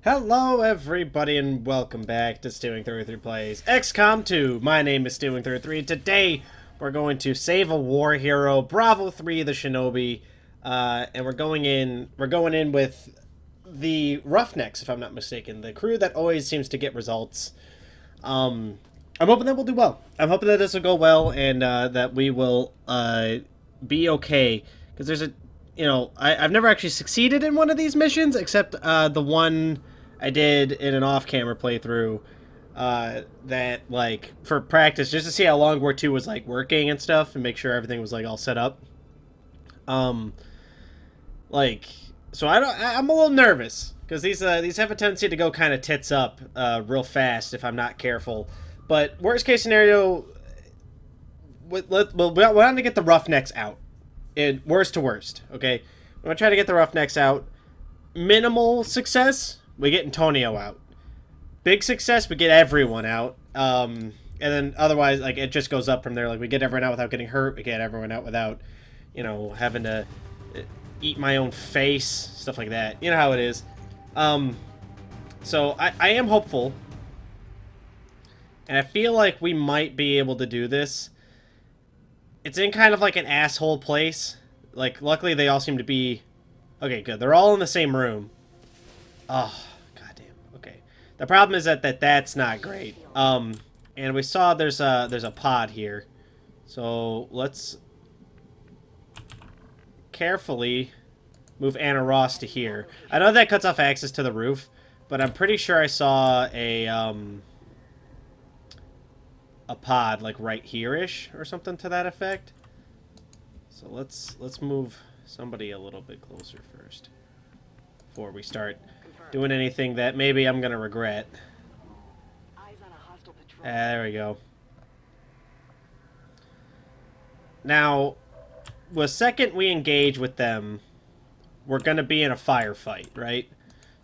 Hello everybody and welcome back to Stealwing33 Plays XCOM 2. My name is Stealwing33. Today we're going to save a war hero, Bravo 3 the Shinobi, and we're going in with the Roughnecks, if I'm not mistaken, the crew that always seems to get results. I'm hoping that we'll do well. I'm hoping that this will go well and that we will be okay, because there's I've never actually succeeded in one of these missions except the one I did in an off-camera playthrough that, like, for practice, just to see how long War 2 was, like, working and stuff, and make sure everything was, like, all set up. So I'm a little nervous, because these have a tendency to go kind of tits up real fast if I'm not careful. But worst case scenario, we want to get the Roughnecks out. Worst to worst, okay? We're going to try to get the Roughnecks out. Minimal success, we get Antonio out. Big success, we get everyone out. And then otherwise, like, it just goes up from there. Like, we get everyone out without getting hurt. We get everyone out without, having to eat my own face. Stuff like that. You know how it is. So I am hopeful. And I feel like we might be able to do this. It's in kind of like an asshole place. Like, luckily they all seem to be... Okay, good. They're all in the same room. Oh, goddamn. Okay. The problem is that's not great. And we saw there's a pod here. So let's carefully move Anna Ross to here. I know that cuts off access to the roof, but I'm pretty sure I saw a pod like right here-ish or something to that effect. So let's move somebody a little bit closer first before we start doing anything that maybe I'm gonna regret. There we go. Now, the second we engage with them, we're gonna be in a firefight, right?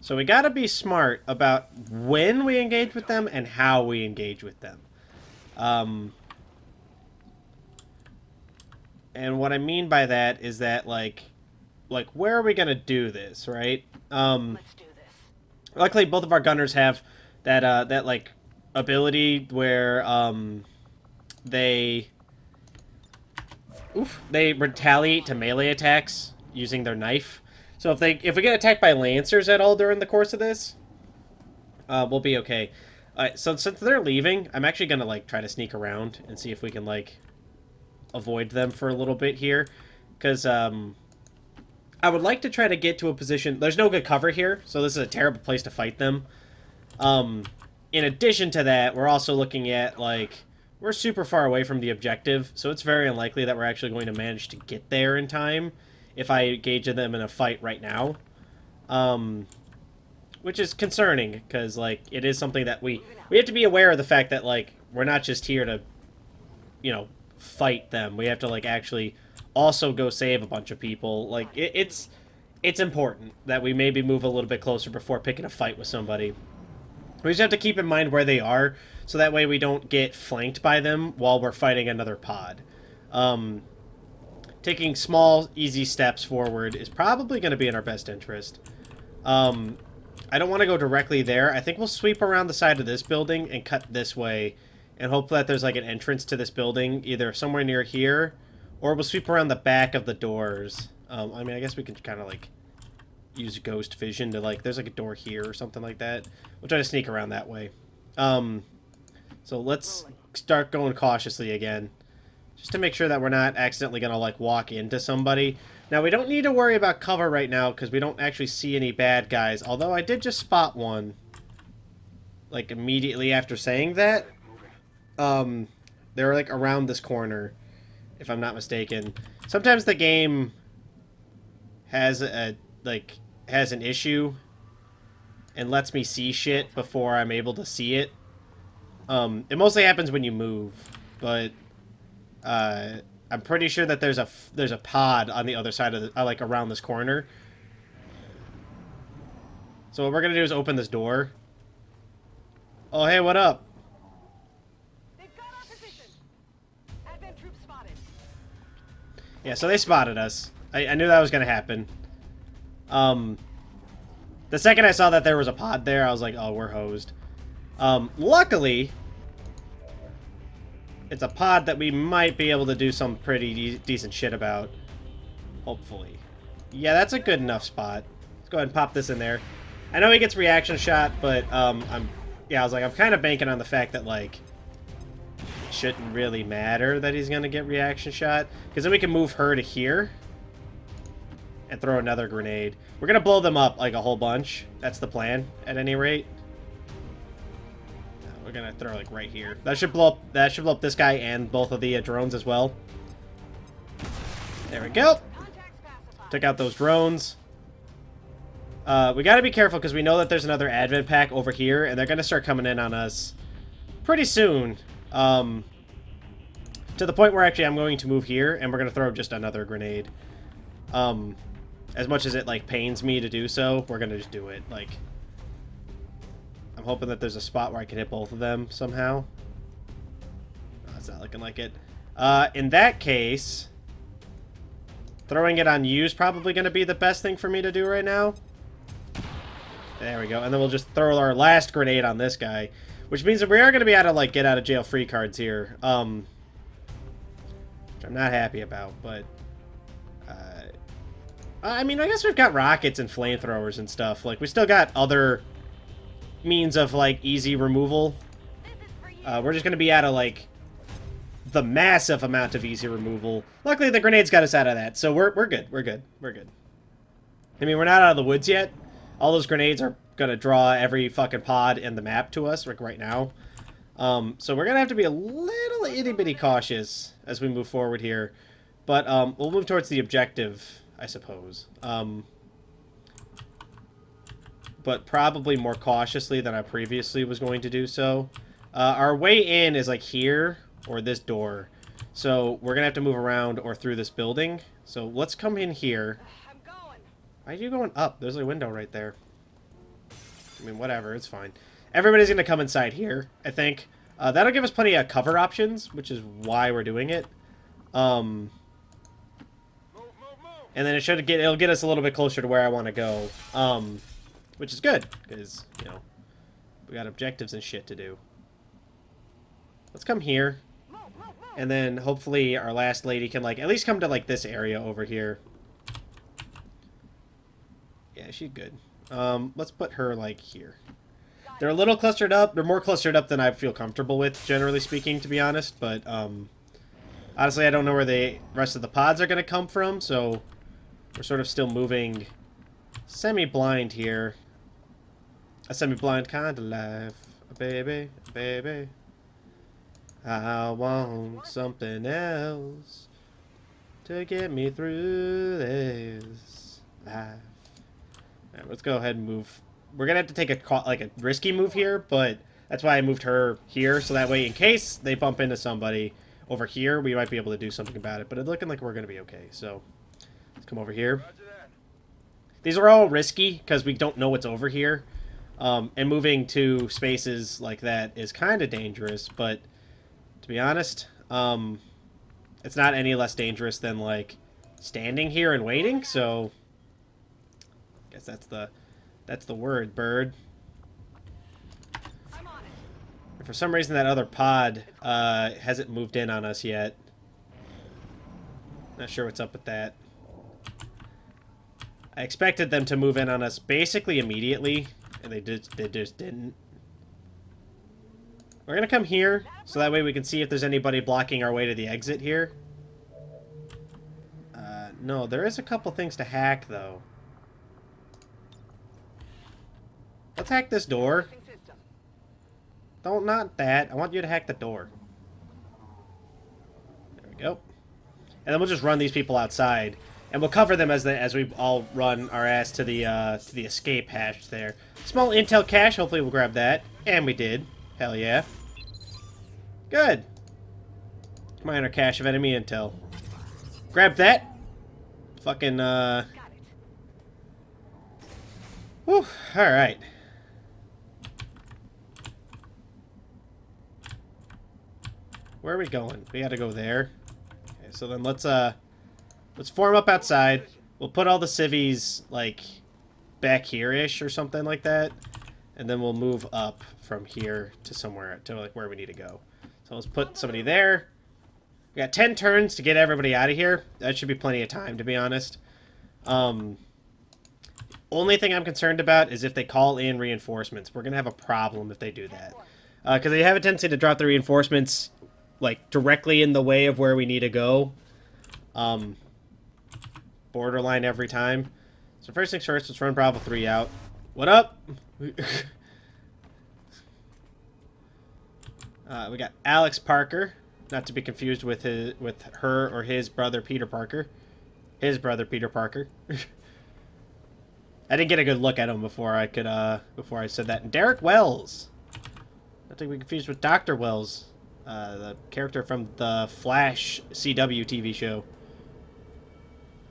So we gotta be smart about when we engage with them and how we engage with them. And what I mean by that is that, like where are we gonna do this, right? Let's do this. Luckily, both of our gunners have that like ability where they retaliate to melee attacks using their knife. So if we get attacked by lancers at all during the course of this, we'll be okay. So since they're leaving, I'm actually gonna like try to sneak around and see if we can like avoid them for a little bit here, because I would like to try to get to a position. There's no good cover here, so this is a terrible place to fight them. In addition to that, we're also looking at, like, we're super far away from the objective, so it's very unlikely that we're actually going to manage to get there in time if I engage them in a fight right now. Which is concerning, because, like, it is something that we have to be aware of the fact that, like, we're not just here to, fight them. We have to, like, actually also go save a bunch of people. Like, it's important that we maybe move a little bit closer before picking a fight with somebody. We just have to keep in mind where they are, so that way we don't get flanked by them while we're fighting another pod. Taking small, easy steps forward is probably going to be in our best interest. I don't want to go directly there. I think we'll sweep around the side of this building and cut this way, and hope that there's like an entrance to this building, either somewhere near here, or we'll sweep around the back of the doors. I mean, I guess we can kind of like use ghost vision to, like, there's like a door here or something like that. We'll try to sneak around that way. So let's start going cautiously again, just to make sure that we're not accidentally gonna like walk into somebody. Now, we don't need to worry about cover right now because we don't actually see any bad guys, although I did just spot one like immediately after saying that. They're like around this corner, if I'm not mistaken. Sometimes the game has an issue and lets me see shit before I'm able to see it. It mostly happens when you move, but I'm pretty sure that there's a pod on the other side of the, like, around this corner. So what we're gonna do is open this door. Oh, hey, what up? They've got our position. Advent troops spotted. Yeah, so they spotted us. I knew that was gonna happen. The second I saw that there was a pod there, I was like, oh, we're hosed. Luckily, it's a pod that we might be able to do some pretty decent shit about. Hopefully. Yeah, that's a good enough spot. Let's go ahead and pop this in there. I know he gets reaction shot, but I was like, I'm kind of banking on the fact that, like, it shouldn't really matter that he's going to get reaction shot. Because then we can move her to here and throw another grenade. We're going to blow them up, like, a whole bunch. That's the plan, at any rate. We're going to throw, like, right here. That should blow up this guy and both of the drones as well. There we go. Took out those drones. We got to be careful because we know that there's another advent pack over here, and they're going to start coming in on us pretty soon. To the point where actually I'm going to move here, and we're going to throw just another grenade. As much as it, like, pains me to do so, we're going to just do it. Like, I'm hoping that there's a spot where I can hit both of them somehow. Oh, it's not looking like it. In that case, throwing it on you is probably going to be the best thing for me to do right now. There we go. And then we'll just throw our last grenade on this guy. Which means that we are going to be able to, like, get out of jail free cards here. Which I'm not happy about, but... I mean, I guess we've got rockets and flamethrowers and stuff. Like, we still got other means of, like, easy removal. We're just going to be out of, like, the massive amount of easy removal. Luckily, the grenades got us out of that, so we're good. We're good. We're good. I mean, we're not out of the woods yet. All those grenades are going to draw every fucking pod in the map to us, like, right now. So we're going to have to be a little itty-bitty cautious as we move forward here. But we'll move towards the objective, I suppose. But probably more cautiously than I previously was going to do so. Our way in is, like, here or this door. So we're going to have to move around or through this building. So let's come in here. I'm going. Why are you going up? There's a window right there. I mean, whatever. It's fine. Everybody's going to come inside here, I think. That'll give us plenty of cover options, which is why we're doing it. And then it'll get us a little bit closer to where I want to go. Which is good, because, you know, we got objectives and shit to do. Let's come here. And then hopefully our last lady can, like, at least come to, like, this area over here. Yeah, she's good. Let's put her, like, here. They're a little clustered up. They're more clustered up than I feel comfortable with, generally speaking, to be honest. But, honestly, I don't know where the rest of the pods are going to come from, so we're sort of still moving semi-blind here. A semi-blind kind of life. Baby, baby. I want something else to get me through this life. Alright, let's go ahead and move. We're going to have to take a risky move here, but that's why I moved her here. So that way, in case they bump into somebody over here, we might be able to do something about it. But it's looking like we're going to be okay. So let's come over here. These are all risky because we don't know what's over here. And moving to spaces like that is kind of dangerous. But to be honest, it's not any less dangerous than, like, standing here and waiting. So I guess that's the word, bird. I'm on it. And for some reason, that other pod hasn't moved in on us yet. Not sure what's up with that. I expected them to move in on us basically immediately, and they just didn't. We're gonna come here, so that way we can see if there's anybody blocking our way to the exit here. No, there is a couple things to hack, though. Let's hack this door. Don't, not that. I want you to hack the door. There we go. And then we'll just run these people outside. And we'll cover them as we all run our ass to the escape hatch there. Small intel cache. Hopefully we'll grab that. And we did. Hell yeah. Good. Minor cache of enemy intel. Grab that. Fucking, Got it. Whew. Alright. Where are we going? We gotta go there. Okay, so then let's form up outside. We'll put all the civvies, like, back here-ish or something like that. And then we'll move up from here to somewhere, to like where we need to go. So let's put somebody there. We got 10 turns to get everybody out of here. That should be plenty of time, to be honest. Only thing I'm concerned about is if they call in reinforcements. We're going to have a problem if they do that. Because they have a tendency to drop the reinforcements, like, directly in the way of where we need to go. Borderline every time. So first things first, let's run Bravo 3 out. What up? We got Alex Parker. Not to be confused with her or his brother, Peter Parker. His brother, Peter Parker. I didn't get a good look at him before I said that. And Derek Wells. Not to be confused with Dr. Wells, the character from the Flash CW TV show.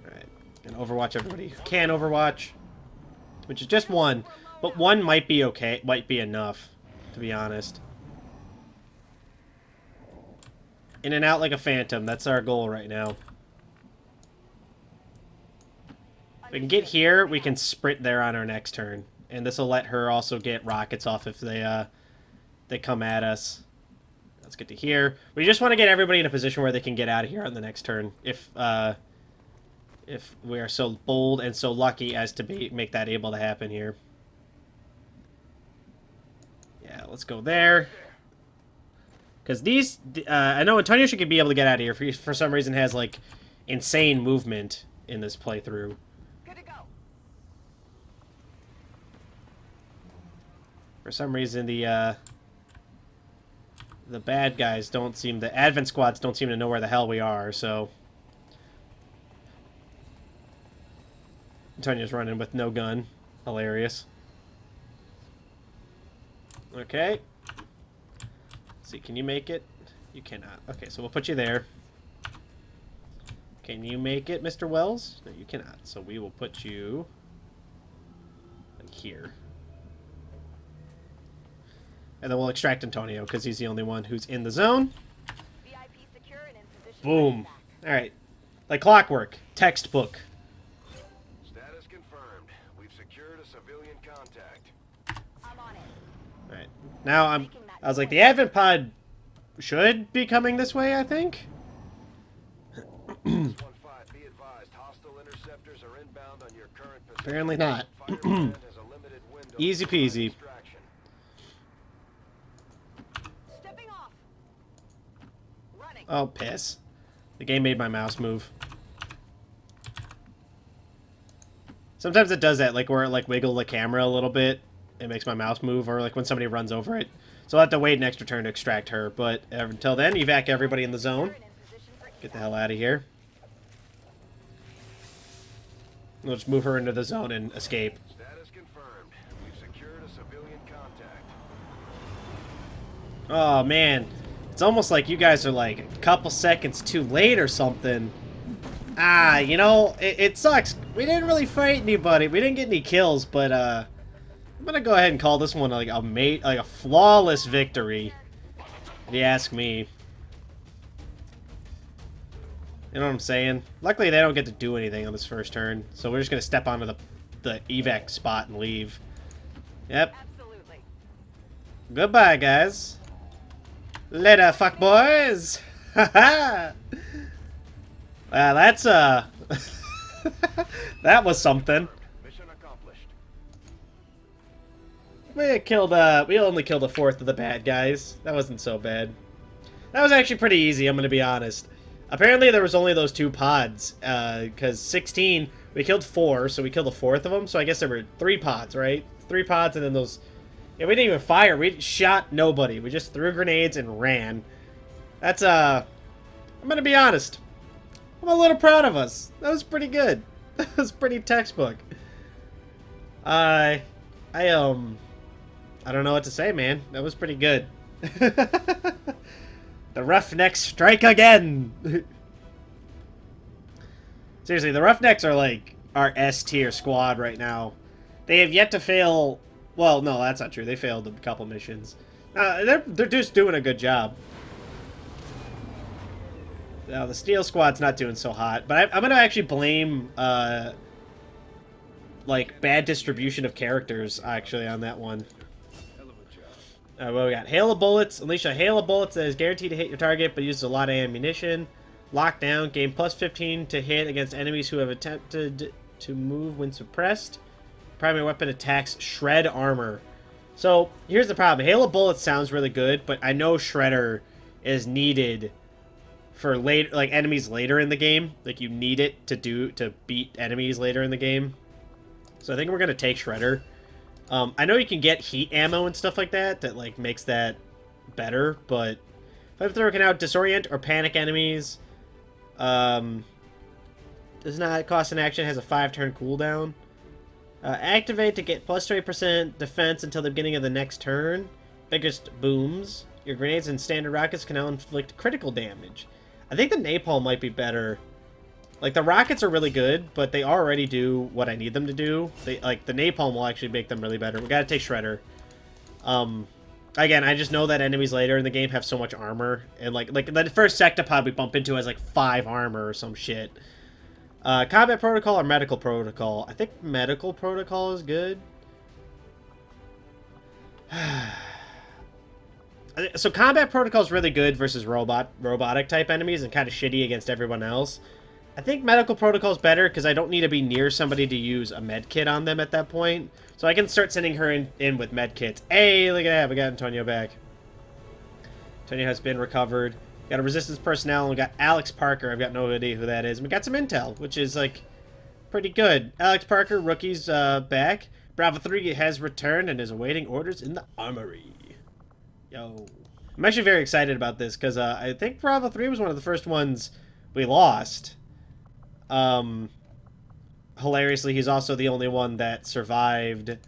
Alright. And Overwatch everybody who can Overwatch. Which is just one. But one might be okay. Might be enough, to be honest. In and out like a phantom. That's our goal right now. If we can get here, we can sprint there on our next turn. And this will let her also get rockets off if they come at us. Let's get to here. We just want to get everybody in a position where they can get out of here on the next turn. If we are so bold and so lucky as to make that able to happen here. Yeah, let's go there. Because these... I know Antonio should be able to get out of here. For some reason has, like, insane movement in this playthrough. Good to go. For some reason, the bad guys don't seem... The Advent squads don't seem to know where the hell we are, so... Antonio's running with no gun. Hilarious. Okay. Let's see, can you make it? You cannot. Okay, so we'll put you there. Can you make it, Mr. Wells? No, you cannot. So we will put you... like here. And then we'll extract Antonio, because he's the only one who's in the zone. VIP secure and in position. Boom. Alright. Like clockwork. Textbook. Status confirmed. We've secured a civilian contact. I'm on it. Alright. Now I was like, the Advent pod should be coming this way, I think? 1-5, be advised, hostile interceptors are inbound on your current position. Apparently not. Fire command has a limited window Easy for peasy. extraction. Stepping off. Running. Oh, piss. The game made my mouse move. Sometimes it does that, like where it like wiggle the camera a little bit. It makes my mouse move, or like when somebody runs over it. So I'll have to wait an extra turn to extract her. But until then, evac everybody in the zone. Get the hell out of here. We'll just move her into the zone and escape. Status confirmed. We've secured a civilian contact. Oh, man. It's almost like you guys are like a couple seconds too late or something. Ah, you know, it sucks. We didn't really fight anybody. We didn't get any kills, but I'm gonna go ahead and call this one like a flawless victory. If you ask me. You know what I'm saying? Luckily, they don't get to do anything on this first turn, so we're just gonna step onto the evac spot and leave. Yep. Absolutely. Goodbye, guys. Later, fuck boys. Haha. Wow, that's that was something. Mission accomplished. We only killed a fourth of the bad guys. That wasn't so bad. That was actually pretty easy, I'm gonna be honest. Apparently there was only those 2 pods, because 16, we killed 4, so we killed a fourth of them, so I guess there were 3 pods, right? 3 pods, and then those... Yeah, we didn't even fire. We shot nobody. We just threw grenades and ran. That's, I'm gonna be honest. I'm a little proud of us. That was pretty good. That was pretty textbook. I don't know what to say, man. That was pretty good. The Roughnecks strike again! Seriously, the Roughnecks are like our S-tier squad right now. They have yet to fail... Well, no, that's not true. They failed a couple missions. They're just doing a good job. Now, the Steel Squad's not doing so hot. But I'm going to actually blame like, bad distribution of characters, actually, on that one. Well, we got Hail of Bullets. Unleash a hail of bullets that is guaranteed to hit your target, but uses a lot of ammunition. Lockdown. Gain plus 15 to hit against enemies who have attempted to move when suppressed. Primary weapon attacks Shred Armor. So, here's the problem. Hail of Bullets sounds really good, but I know Shredder is needed for later, like, enemies later in the game. Like, you need it to beat enemies later in the game. So I think we're going to take Shredder. I know you can get heat ammo and stuff like that like, makes that better, but Flamethrower can out disorient or panic enemies. Does not cost an action, has a 5-turn cooldown. Activate to get plus 20% defense until the beginning of the next turn. Biggest booms. Your grenades and standard rockets can now inflict critical damage. I think the napalm might be better. Like, the rockets are really good, but they already do what I need them to do. Like, the napalm will actually make them really better. We gotta take Shredder. Again, I just know that enemies later in the game have so much armor. And, like the first sectopod we bump into has, like, 5 armor or some shit. Combat Protocol or Medical Protocol? I think Medical Protocol is good. So, Combat Protocol is really good versus robotic type enemies and kind of shitty against everyone else. I think Medical Protocol is better because I don't need to be near somebody to use a med kit on them at that point. So I can start sending her in with med kits. Hey, look at that. We got Antonio back. Antonio has been recovered. We got a Resistance personnel, and we got Alex Parker. I've got no idea who that is. And we got some intel, which is, like, pretty good. Alex Parker, rookie's back. Bravo 3 has returned and is awaiting orders in the armory. Yo. I'm actually very excited about this because I think Bravo 3 was one of the first ones we lost. Hilariously, he's also the only one that survived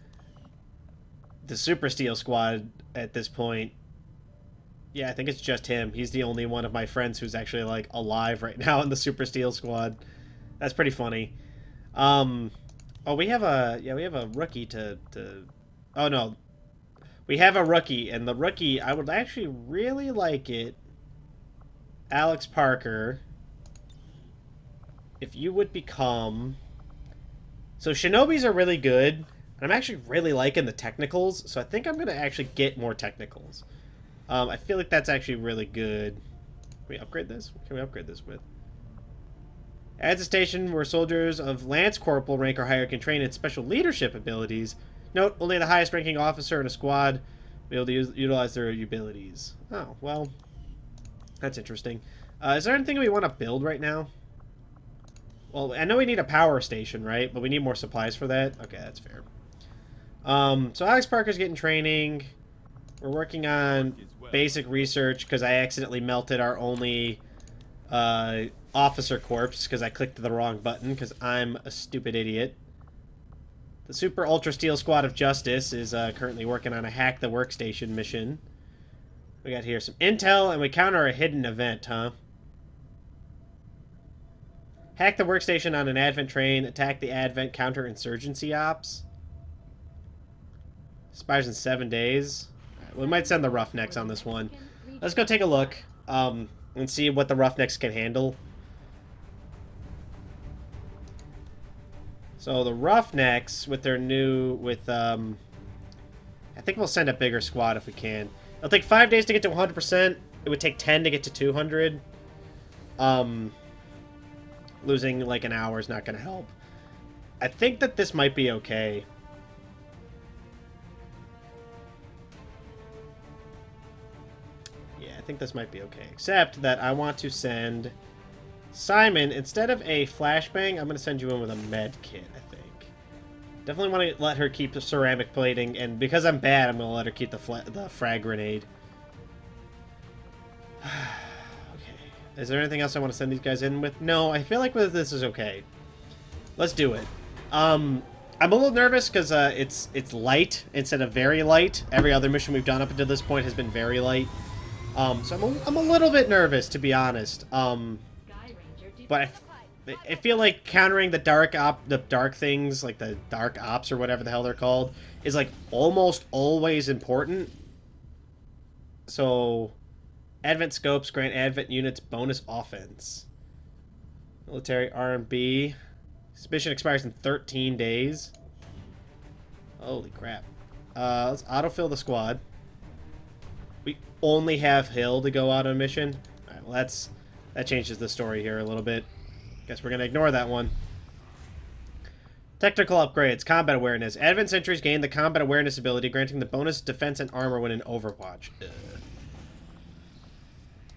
the Super Steel Squad at this point. Yeah, I think it's just him. He's the only one of my friends who's actually, like, alive right now in the Super Steel Squad. That's pretty funny. Oh, we have a rookie to... Oh, no. We have a rookie, and the rookie, I would actually really like it. Alex Parker... if you would become... So, Shinobis are really good. I'm actually really liking the technicals, so I think I'm going to actually get more technicals. I feel like that's actually really good. Can we upgrade this? What can we upgrade this with? Adds a station where soldiers of Lance Corporal rank or higher can train in special leadership abilities. Note, only the highest ranking officer in a squad will be able to utilize their abilities. Oh, well, that's interesting. Is there anything we want to build right now? Well, I know we need a power station, right? But we need more supplies for that. Okay, that's fair. So Alex Parker's getting training. We're working on basic research because I accidentally melted our only officer corpse because I clicked the wrong button because I'm a stupid idiot. The Super Ultra Steel Squad of Justice is currently working on a Hack the Workstation mission. We got here some intel and we counter a hidden event, huh? Hack the workstation on an Advent train. Attack the Advent counter-insurgency ops. Expires in 7 days. Right, we might send the Roughnecks on this one. Let's go take a look and see what the Roughnecks can handle. So the Roughnecks with their new... I think we'll send a bigger squad if we can. It'll take 5 days to get to 100%. It would take 10 to get to 200. Losing like an hour is not going to help. I think that this might be okay. Yeah, I think this might be okay. Except that I want to send Simon, instead of a flashbang, I'm going to send you in with a med kit, I think. Definitely want to let her keep the ceramic plating, and because I'm bad, I'm going to let her keep the frag grenade. Is there anything else I want to send these guys in with? No, I feel like this is okay. Let's do it. I'm a little nervous because it's light instead of very light. Every other mission we've done up until this point has been very light. So I'm a little bit nervous, to be honest. But I feel like countering the dark things, like the dark ops or whatever the hell they're called, is like almost always important. So... Advent scopes grant Advent units bonus offense. Military R&B. This mission expires in 13 days. Holy crap. Let's autofill the squad. We only have Hill to go out on mission. Alright, well that changes the story here a little bit. Guess we're gonna ignore that one. Technical upgrades. Combat awareness. Advent sentries gain the combat awareness ability, granting the bonus defense and armor when in Overwatch. Ugh.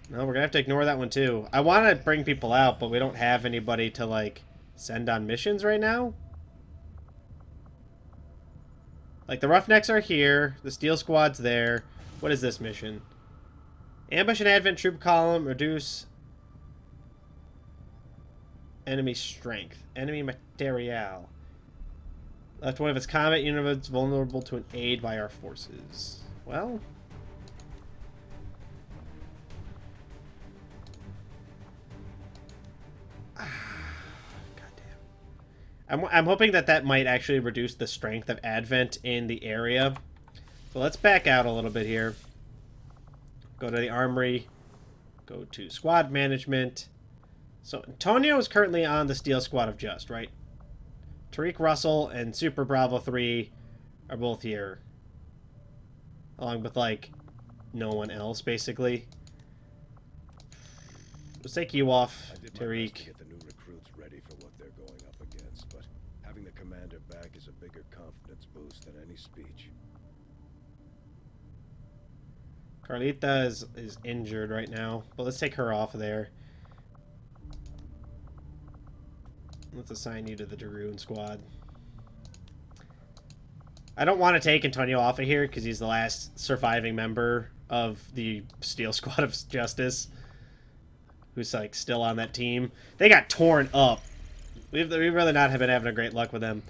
No, we're gonna have to ignore that one too. I want to bring people out, but we don't have anybody to, like, send on missions right now. Like, the Roughnecks are here. The Steel Squad's there. What is this mission? Ambush an Advent troop column. Reduce enemy strength. Enemy material. Left one of its combat units vulnerable to an aid by our forces. Well... I'm hoping that might actually reduce the strength of Advent in the area. So let's back out a little bit here. Go to the armory. Go to squad management. So Antonio is currently on the Steel Squad of Just, right? Tariq Russell and Super Bravo 3 are both here. Along with, like, no one else, basically. Let's take you off, Tariq. Commander back is a bigger confidence boost than any speech. Carlita is injured right now, but let's take her off of there. Let's assign you to the Dragoon squad. I don't want to take Antonio off of here because he's the last surviving member of the Steel Squad of Justice, who's, like, still on that team. They got torn up. We've really not been having a great luck with them.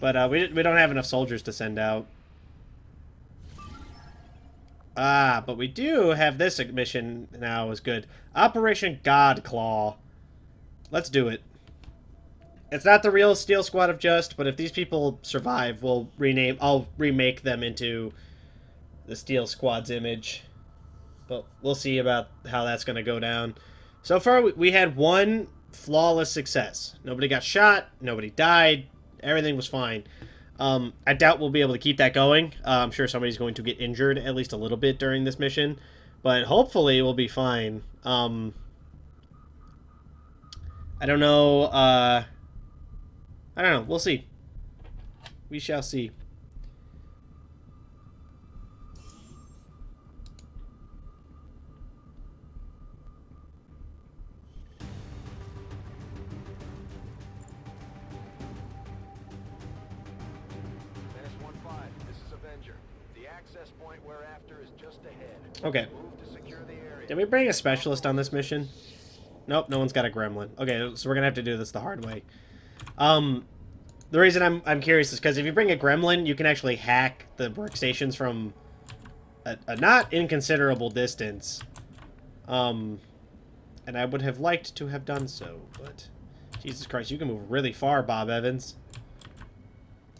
But we don't have enough soldiers to send out. Ah, but we do have this mission now is good. Operation Godclaw. Let's do it. It's not the real Steel Squad of Just, but if these people survive, I'll remake them into the Steel Squad's image. But we'll see about how that's going to go down. So far, we had one flawless success. Nobody got shot. Nobody died. Everything was fine. I doubt we'll be able to keep that going. I'm sure somebody's going to get injured at least a little bit during this mission. But hopefully we'll be fine. I don't know. I don't know. We'll see. We shall see. Okay. Did we bring a specialist on this mission? Nope, no one's got a gremlin. Okay, so we're gonna have to do this the hard way. The reason I'm curious is because if you bring a gremlin, you can actually hack the workstations from a not inconsiderable distance. And I would have liked to have done so, but Jesus Christ, you can move really far, Bob Evans.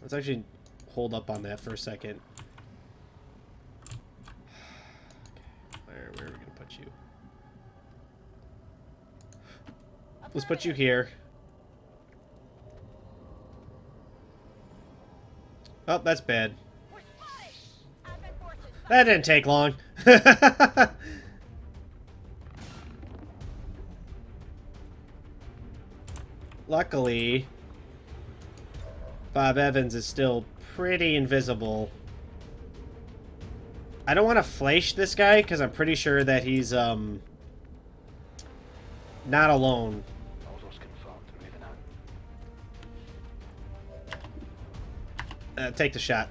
Let's actually hold up on that for a second. Where are we going to put you? Let's put you here. Oh, that's bad. That didn't take long. Luckily, Bob Evans is still pretty invisible. I don't want to flash this guy because I'm pretty sure that he's not alone. Take the shot.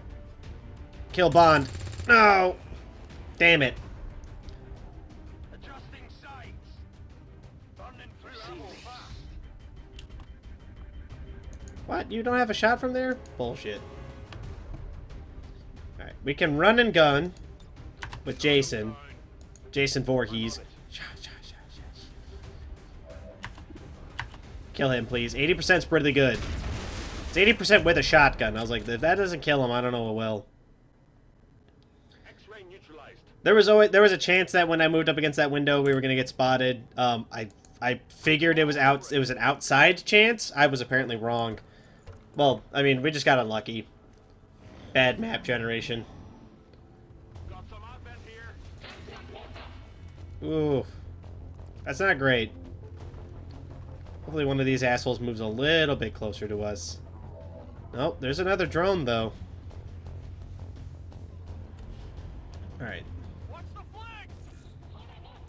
Kill Bond. No! Damn it. Adjusting sights. Burning through ammo fast. What? You don't have a shot from there? Bullshit. Alright, we can run and gun with Jason. Jason Voorhees. Kill him, please. 80% is pretty good. It's 80% with a shotgun. I was like, if that doesn't kill him, I don't know what will. X-ray neutralized. There was a chance that when I moved up against that window, we were gonna get spotted. I figured it was an outside chance. I was apparently wrong. Well, I mean, we just got unlucky. Bad map generation. Got some advent here. Ooh. That's not great. Hopefully one of these assholes moves a little bit closer to us. Nope, there's another drone, though. Alright. Watch the flag!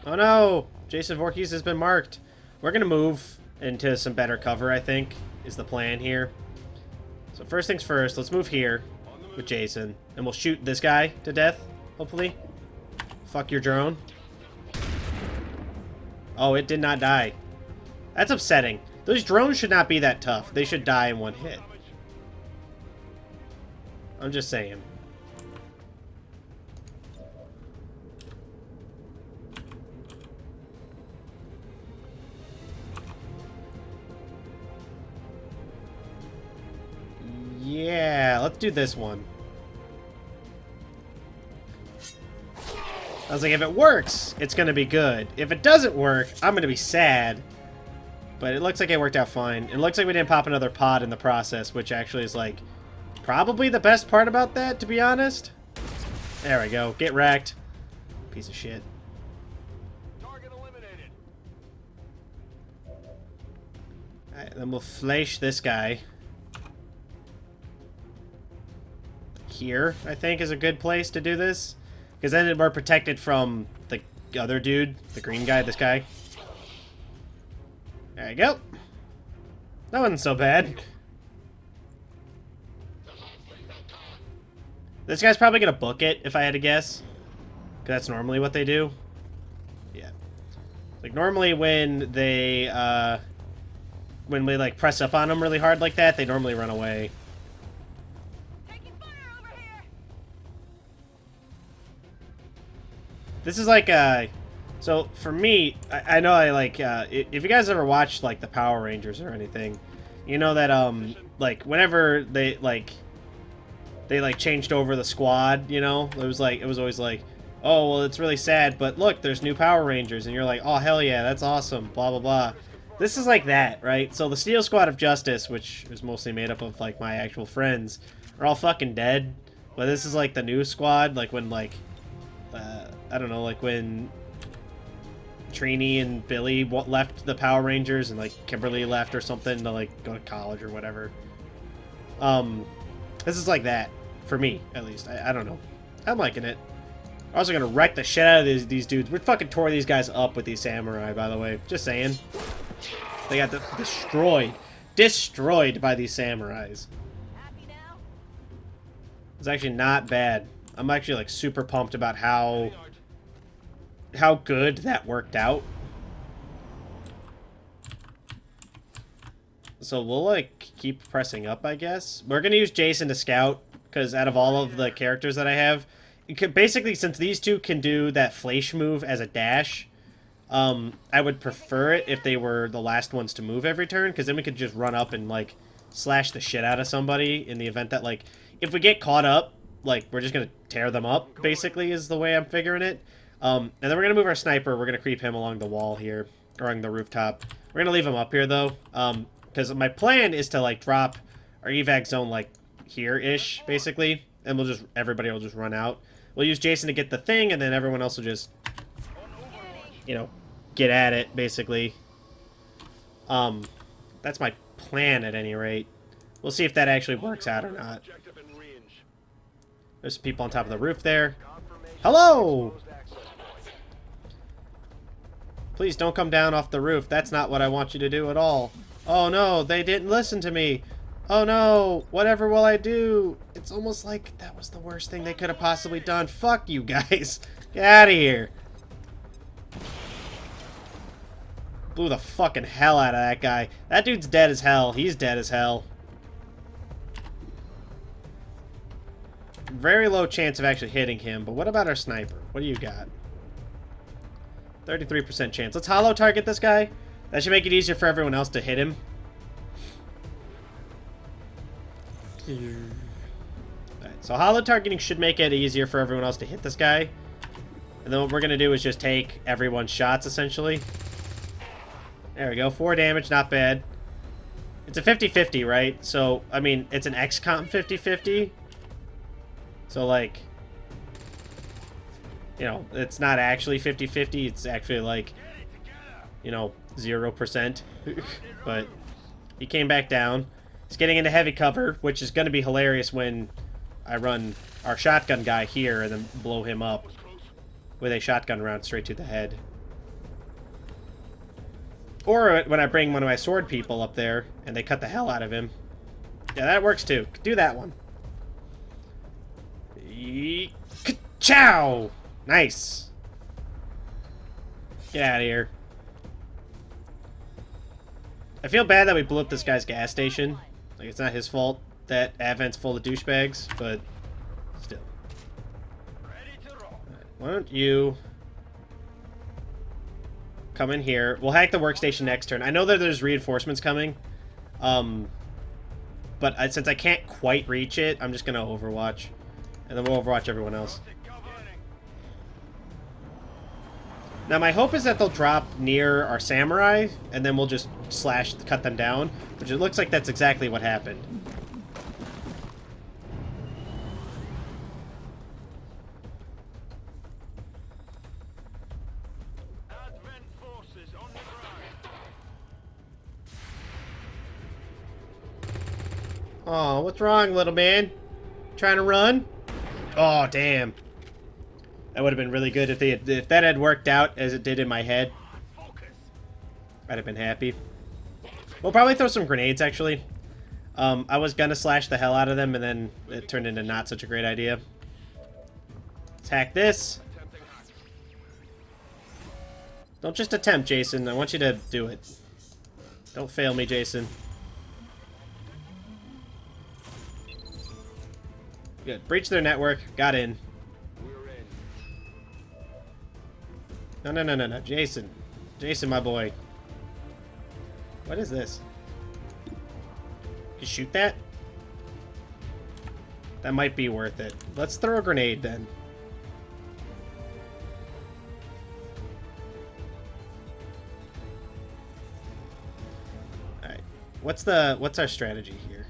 Oh no! Jason Voorhees has been marked. We're gonna move into some better cover, I think, is the plan here. So first things first, let's move here with Jason. And we'll shoot this guy to death, hopefully. Fuck your drone. Oh, it did not die. That's upsetting. Those drones should not be that tough. They should die in one hit. I'm just saying. Yeah, let's do this one. I was like, if it works, it's gonna be good. If it doesn't work, I'm gonna be sad. But it looks like it worked out fine. It looks like we didn't pop another pod in the process, which actually is, like, probably the best part about that, to be honest. There we go. Get wrecked. Piece of shit. Target eliminated. Alright, then we'll flash this guy. Here, I think, is a good place to do this. Because then we're protected from the other dude, the green guy, this guy. There you go. That wasn't so bad. This guy's probably gonna book it, if I had to guess. Because that's normally what they do. Yeah. Like, normally when they, when we, like, press up on them really hard like that, they normally run away. Taking fire over here. This is like, so for me, I know I like, if you guys ever watched, like, the Power Rangers or anything, you know that, like, whenever they changed over the squad, you know, it was always like, oh, well, it's really sad, but look, there's new Power Rangers, and you're like, oh, hell yeah, that's awesome, blah, blah, blah. This is like that, right? So the Steel Squad of Justice, which is mostly made up of, like, my actual friends, are all fucking dead, but this is, like, the new squad, like, when, like, I don't know, like, when Trini and Billy left the Power Rangers, and, like, Kimberly left or something to, like, go to college or whatever. This is like that. For me, at least. I don't know. I'm liking it. We're also gonna wreck the shit out of these dudes. We fucking tore these guys up with these samurai, by the way. Just saying. They got destroyed. Destroyed by these samurais. Happy now? It's actually not bad. I'm actually, like, super pumped about how good that worked out. So we'll, like, keep pressing up, I guess. We're gonna use Jason to scout, because out of all of the characters that I have, basically, since these two can do that flash move as a dash, I would prefer it if they were the last ones to move every turn, because then we could just run up and, like, slash the shit out of somebody in the event that, like, if we get caught up, like, we're just gonna tear them up, basically, is the way I'm figuring it. And then we're gonna move our sniper. We're gonna creep him along the wall here, or along the rooftop. We're gonna leave him up here, though, because my plan is to, like, drop our evac zone, like, here-ish, basically, and everybody will just run out. We'll use Jason to get the thing, and then everyone else will just, you know, get at it, basically. That's my plan, at any rate. We'll see if that actually works out or not. Objective in range. There's some people on top of the roof there. Hello! Please don't come down off the roof. That's not what I want you to do at all. Oh no, they didn't listen to me. Oh no, whatever will I do? It's almost like that was the worst thing they could have possibly done. Fuck you guys. Get out of here. Blew the fucking hell out of that guy. That dude's dead as hell. He's dead as hell. Very low chance of actually hitting him, but what about our sniper? What do you got? 33% chance. Let's hollow target this guy. That should make it easier for everyone else to hit him. Alright, so hollow targeting should make it easier for everyone else to hit this guy. And then what we're going to do is just take everyone's shots, essentially. There we go. 4 damage, not bad. It's a 50-50, right? So, I mean, it's an Xcom 50-50. So, like, you know, it's not actually 50-50. It's actually, like, you know, 0%. But he came back down. He's getting into heavy cover, which is going to be hilarious when I run our shotgun guy here and then blow him up with a shotgun round straight to the head. Or when I bring one of my sword people up there and they cut the hell out of him. Yeah, that works too. Do that one. Ka-chow! Nice. Get out of here. I feel bad that we blew up this guy's gas station. Like, it's not his fault that Advent's full of douchebags, but still. Right, why don't you come in here? We'll hack the workstation next turn. I know that there's reinforcements coming. But since I can't quite reach it, I'm just going to overwatch. And then we'll overwatch everyone else. Now, my hope is that they'll drop near our samurai, and then we'll just cut them down. Which it looks like that's exactly what happened. Oh, what's wrong, little man? Trying to run? Oh, damn. That would have been really good if that had worked out as it did in my head. I'd have been happy. We'll probably throw some grenades, actually. I was gonna slash the hell out of them, and then it turned into not such a great idea. Let's hack this. Don't just attempt, Jason. I want you to do it. Don't fail me, Jason. Good. Breach their network. Got in. No. Jason. Jason, my boy. What is this? You shoot that? That might be worth it. Let's throw a grenade, then. Alright. What's our strategy here?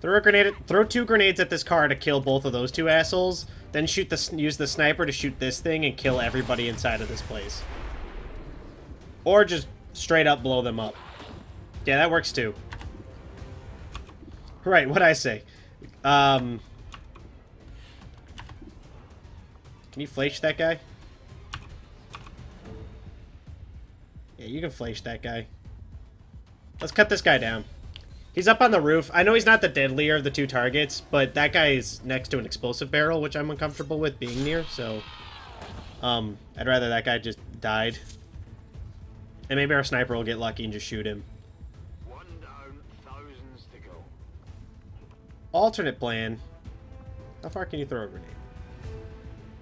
Throw two grenades at this car to kill both of those two assholes, then use the sniper to shoot this thing and kill everybody inside of this place. Or just straight up blow them up. Yeah, that works too. Right, what'd I say? Can you flash that guy? Yeah, you can flash that guy. Let's cut this guy down. He's up on the roof. I know he's not the deadlier of the two targets, but that guy is next to an explosive barrel, which I'm uncomfortable with being near, so... I'd rather that guy just died. And maybe our sniper will get lucky and just shoot him. One down, thousands to go. Alternate plan. How far can you throw a grenade?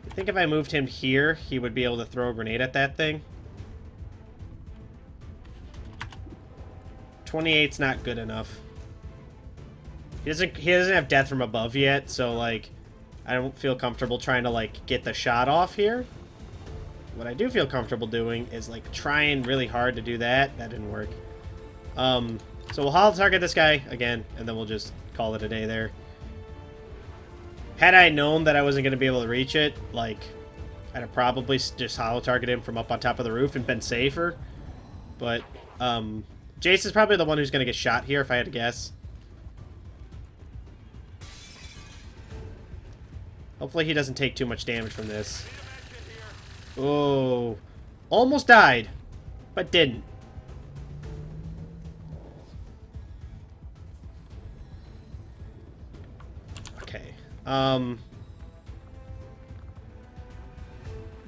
I think if I moved him here, he would be able to throw a grenade at that thing. 28's not good enough. He doesn't have death from above yet, so like I don't feel comfortable trying to like get the shot off here. What I do feel comfortable doing is like trying really hard to do that. That didn't work. So we'll hollow target this guy again, and then we'll just call it a day there. Had I known that I wasn't going to be able to reach it, like I'd have probably just hollow targeted him from up on top of the roof and been safer. But Jace is probably the one who's going to get shot here, if I had to guess. Hopefully he doesn't take too much damage from this. Oh. Almost died, but didn't. Okay.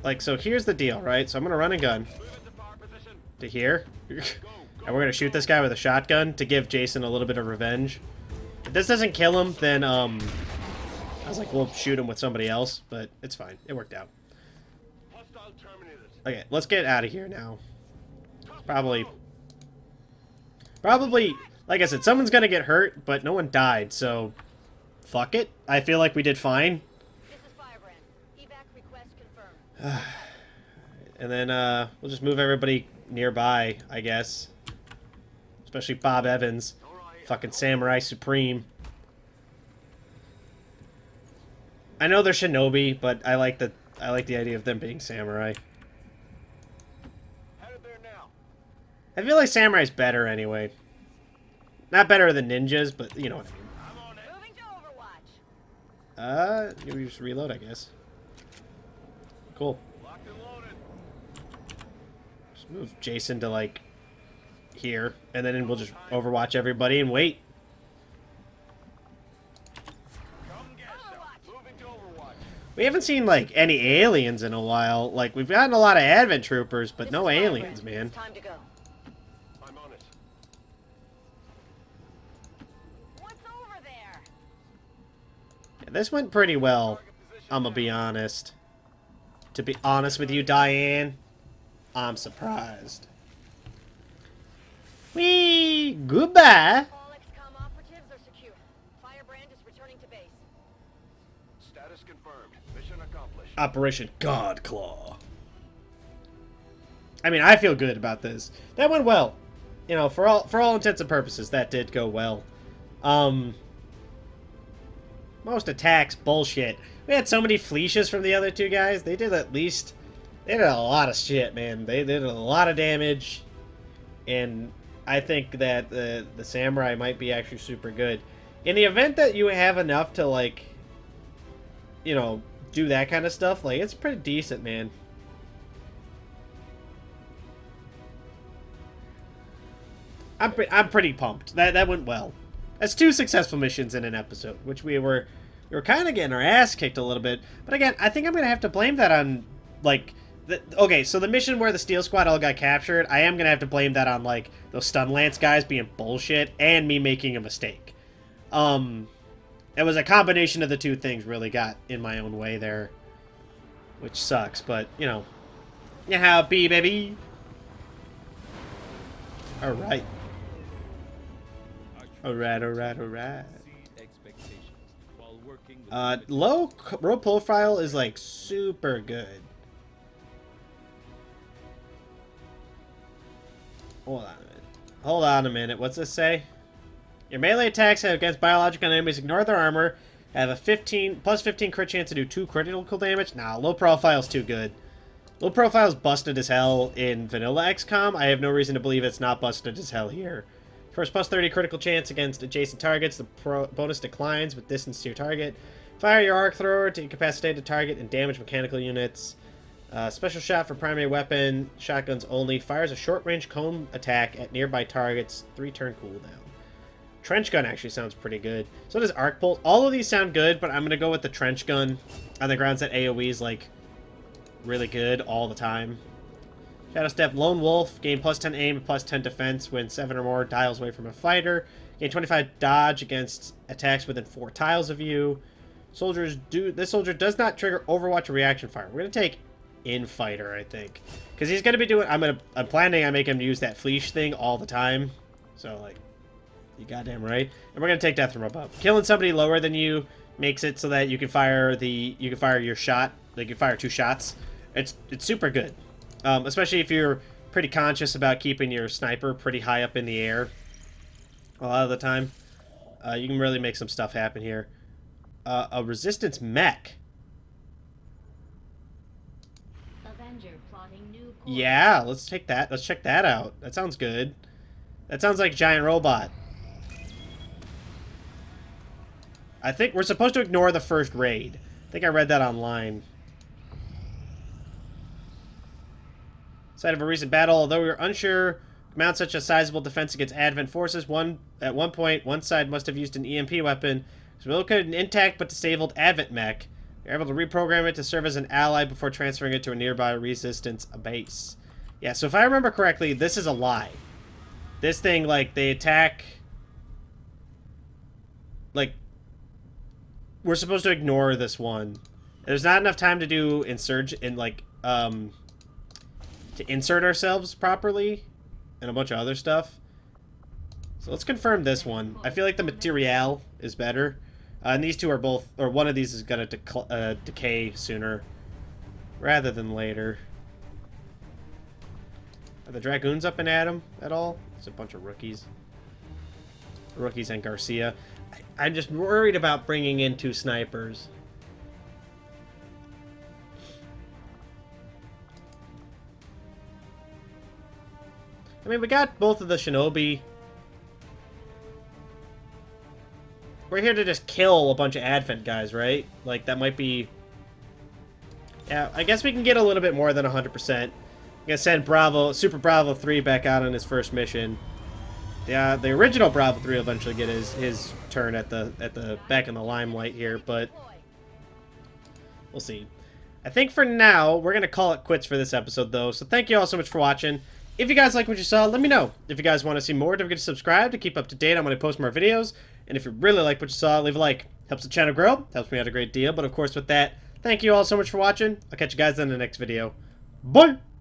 Like, so here's the deal, right? So I'm going to run a gun to here. And we're going to shoot this guy with a shotgun to give Jason a little bit of revenge. If this doesn't kill him, then, I was like, we'll shoot him with somebody else, but it's fine. It worked out. Okay, let's get out of here now. Probably, like I said, someone's going to get hurt, but no one died, so fuck it. I feel like we did fine. This is Firebrand. Evac request confirmed. And then, we'll just move everybody nearby, I guess. Especially Bob Evans. Fucking Samurai Supreme. I know they're shinobi, but I like the idea of them being samurai. Headed there now. I feel like samurai's better anyway. Not better than ninjas, but you know what I mean. I'm on it. Moving to Overwatch. You just reload, I guess. Cool. Locked and loaded. Just move Jason to, like, here, and then we'll just overwatch everybody and wait. Come get some. Moving to Overwatch. We haven't seen, like, any aliens in a while. Like, we've gotten a lot of Advent troopers, but This no is aliens, Firebrand. man. It's time to go. I'm on it. What's over there? Yeah, this went pretty well, I'm gonna be honest. To be honest with you, Diane, I'm surprised. Whee! Goodbye! All Xcom operatives are secure. Firebrand is returning to base. Status confirmed. Mission accomplished. Operation Godclaw. I mean, I feel good about this. That went well. You know, for all intents and purposes, that did go well. Most attacks, bullshit. We had so many fleeces from the other two guys. They did a lot of shit, man. They did a lot of damage. And I think that the samurai might be actually super good. In the event that you have enough to, like, you know, do that kind of stuff, like, it's pretty decent, man. I'm pretty pumped. That went well. That's 2 successful missions in an episode, which we were kind of getting our ass kicked a little bit. But again, I think I'm gonna have to blame that on, like, okay. So the mission where the Steel Squad all got captured, I am gonna have to blame that on, like, those Stun Lance guys being bullshit and me making a mistake. It was a combination of the two things really got in my own way there, which sucks. But you know, you how it be, baby. All right. Alright. Low profile is, like, super good. Hold on a minute. What's this say? Your melee attacks against biological enemies ignore their armor. Have a plus 15 crit chance to do 2 critical damage. Nah, low profile's too good. Low profile's busted as hell in vanilla XCOM. I have no reason to believe it's not busted as hell here. First, plus 30 critical chance against adjacent targets. The bonus declines with distance to your target. Fire your arc thrower to incapacitate a target and damage mechanical units. Special shot for primary weapon. Shotguns only. Fires a short-range cone attack at nearby targets. 3-turn cooldown. Trench gun actually sounds pretty good. So does arc pulse. All of these sound good, but I'm going to go with the trench gun on the grounds that AoE is, like, really good all the time. Shadow Step, Lone Wolf, gain plus 10 aim and plus 10 defense when 7 or more tiles away from a fighter. Gain 25 dodge against attacks within 4 tiles of you. This soldier does not trigger Overwatch or reaction fire. We're gonna take in fighter, I think, because he's gonna be doing. I'm planning on making him use that fleece thing all the time. So, like, you goddamn right. And we're gonna take death from above. Killing somebody lower than you makes it so that you can fire your shot. Like, you fire 2 shots. It's super good. Especially if you're pretty conscious about keeping your sniper pretty high up in the air a lot of the time. You can really make some stuff happen here. A resistance mech. Avenger plotting new course. Yeah, let's take that. Let's check that out. That sounds good. That sounds like a giant robot. I think we're supposed to ignore the first raid. I think I read that online. Site of a recent battle, although we were unsure mount such a sizable defense against Advent forces, at one point, one side must have used an EMP weapon. So we located an intact but disabled Advent mech. We were able to reprogram it to serve as an ally before transferring it to a nearby resistance base. Yeah, so if I remember correctly, this is a lie. This thing, like, they attack... Like, we're supposed to ignore this one. There's not enough time to do to insert ourselves properly and a bunch of other stuff. So let's confirm this one. I feel like the material is better. And these two are both, or one of these is going to decay sooner rather than later. Are the Dragoons up and at him at all? It's a bunch of rookies. Rookies and Garcia. I'm just worried about bringing in 2 snipers. I mean, we got both of the shinobi. We're here to just kill a bunch of Advent guys, right? Like, that might be... Yeah, I guess we can get a little bit more than 100%. I'm gonna send Super Bravo 3 back out on his first mission. Yeah, the original Bravo 3 will eventually get his turn at the back in the limelight here, but we'll see. I think for now, we're gonna call it quits for this episode, though. So thank you all so much for watching. If you guys like what you saw, let me know. If you guys want to see more, don't forget to subscribe to keep up to date on when I post more videos. And if you really like what you saw, leave a like. Helps the channel grow, helps me out a great deal. But of course, with that, thank you all so much for watching. I'll catch you guys in the next video. Bye!